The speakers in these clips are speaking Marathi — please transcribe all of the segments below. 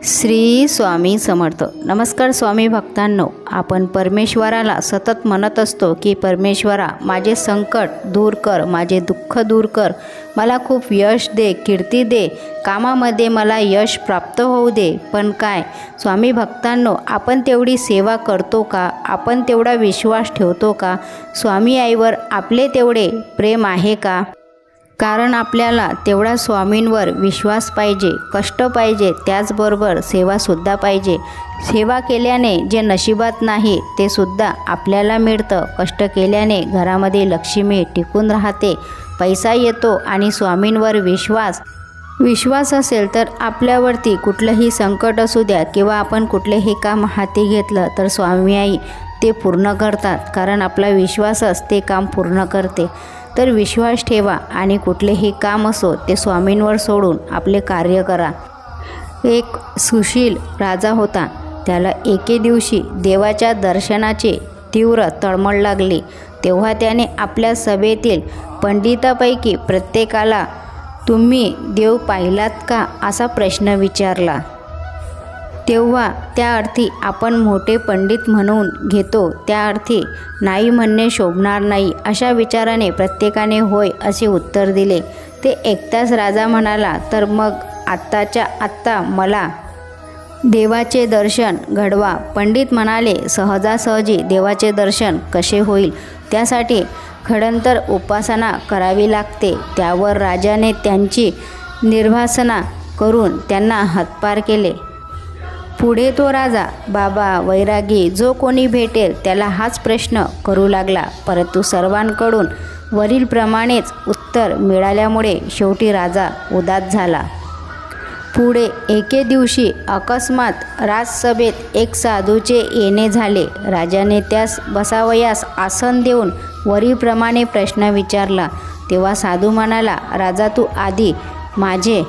श्री स्वामी समर्थ. नमस्कार स्वामी भक्तांनो, आपण परमेश्वराला सतत म्हणत असतो की परमेश्वरा, माझे संकट दूर कर, माझे दुःख दूर कर, मला खूप यश दे, कीर्ती दे, कामामध्ये मला यश प्राप्त होऊ दे. पण काय स्वामी भक्तांनो, आपण तेवढी सेवा करतो का? आपण तेवढा विश्वास ठेवतो का? स्वामी आईवर आपले तेवढे प्रेम आहे का? कारण आपल्याला तेवढा स्वामींवर विश्वास पाहिजे, कष्ट पाहिजे, त्याचबरोबर सेवासुद्धा पाहिजे. सेवा केल्याने जे नशिबात नाही ते सुद्धा आपल्याला मिळतं. कष्ट केल्याने घरामध्ये लक्ष्मी टिकून राहते, पैसा येतो आणि स्वामींवर विश्वास असेल तर आपल्यावरती कुठलंही संकट असू द्या किंवा आपण कुठलेही काम हाती घेतलं तर स्वामी आई ते पूर्ण करतात. कारण आपला विश्वासच ते काम पूर्ण करते. तर विश्वास ठेवा आणि कुठलेही काम असो ते स्वामींवर सोडून आपले कार्य करा. एक सुशील राजा होता. त्याला एके दिवशी देवाच्या दर्शनाची तीव्र तळमळ लागली. तेव्हा त्याने आपल्या सभेतील पंडितापैकी प्रत्येकाला तुम्ही देव पाहिलात का असा प्रश्न विचारला. तेव्हा त्या अर्थी आपण मोठे पंडित म्हणून घेतो, त्या अर्थी नाही म्हणणे शोभणार नाही अशा विचाराने प्रत्येकाने होय असे उत्तर दिले. ते ऐकताच राजा म्हणाला, तर मग आत्ताच्या आत्ता मला देवाचे दर्शन घडवा. पंडित म्हणाले, सहजासहजी देवाचे दर्शन कसे होईल? त्यासाठी खडंतर उपासना करावी लागते. त्यावर राजाने त्यांची निर्वासना करून त्यांना हतपार केले. पुढे तो राजा बाबा वैरागी जो कोणी भेटेल त्याला हाच प्रश्न करू लागला. परंतु सर्वांकडून वरीलप्रमाणेच उत्तर मिळाल्यामुळे शेवटी राजा उदास झाला. पुढे एके दिवशी अकस्मात राजसभेत एक साधूचे येणे झाले. राजाने त्यास बसावयास आसन देऊन वरीलप्रमाणे प्रश्न विचारला. तेव्हा साधू म्हणाला, राजा तू आधी माझे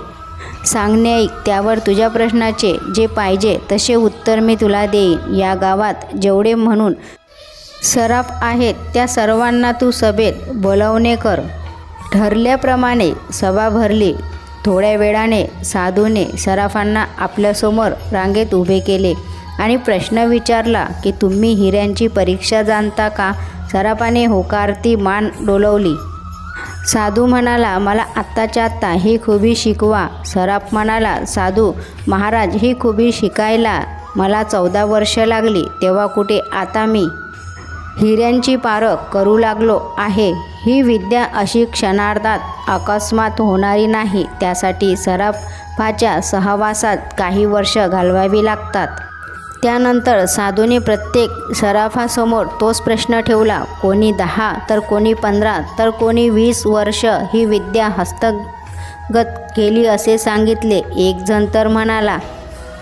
सांगणे ऐक, त्यावर तुझ्या प्रश्नाचे जे पाहिजे तसे उत्तर मी तुला देईन. या गावात जेवढे म्हणून सराफ आहेत त्या सर्वांना तू सभेत बोलावणे कर. ठरल्याप्रमाणे सभा भरली. थोड्या वेळाने साधूने सराफांना आपल्यासमोर रांगेत उभे केले आणि प्रश्न विचारला की तुम्ही हिऱ्यांची परीक्षा जाणता का? सराफाने होकारती मान डोलवली. साधू म्हणाला, मला आत्ताच्या आत्ता ही खुबी शिकवा. सराफ म्हणाला, साधू महाराज, ही खुबी शिकायला मला 14 वर्ष लागली. तेव्हा कुठे आता मी हिऱ्यांची पारख करू लागलो आहे. ही विद्या अशी क्षणार्धात अकस्मात होणारी नाही. त्यासाठी सराफाच्या सहवासात काही वर्ष घालवावी लागतात. त्यानंतर साधूने प्रत्येक सराफासमोर तोच प्रश्न ठेवला. कोणी 10 तर कोणी 15 तर कोणी 20 वर्ष ही विद्या हस्तगत केली असे सांगितले. एक जण तर म्हणाला,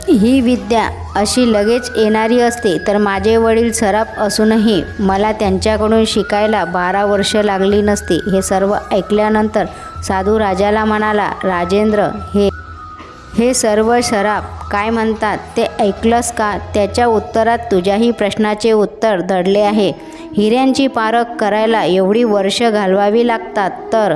ही विद्या अशी लगेच येणारी असते तर माझे वडील सराफ असूनही मला त्यांच्याकडून शिकायला 12 वर्ष लागली नसती. हे सर्व ऐकल्यानंतर साधू राजाला म्हणाला, राजेंद्र, हे सर्व सराफ काय म्हणतात ते ऐकलंस का? त्याच्या उत्तरात तुझ्याही प्रश्नाचे उत्तर दडले आहे. हिऱ्यांची पारख करायला एवढी वर्ष घालवावी लागतात तर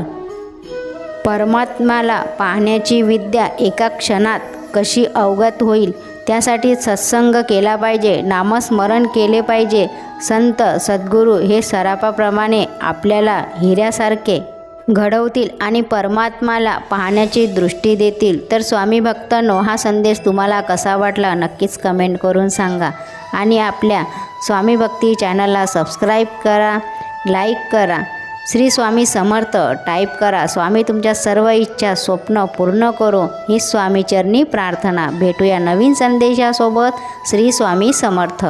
परमात्म्याला पाहण्याची विद्या एका क्षणात कशी अवगत होईल? त्यासाठी सत्संग केला पाहिजे, नामस्मरण केले पाहिजे. संत सद्गुरू हे सराफाप्रमाणे आपल्याला हिऱ्यासारखे घडवतील आणि परमात्म्याला पाहण्याची दृष्टी देतील. तर स्वामी भक्तांनो, हा संदेश तुम्हाला कसा वाटला नक्कीच कमेंट करून सांगा. आणि आपल्या स्वामी भक्ती चॅनलला सबस्क्राईब करा, लाईक करा. श्री स्वामी समर्थ टाईप करा. स्वामी तुमच्या सर्व इच्छा स्वप्न पूर्ण करो ही स्वामीचरणी प्रार्थना. भेटूया नवीन संदेशासोबत. श्री स्वामी समर्थ.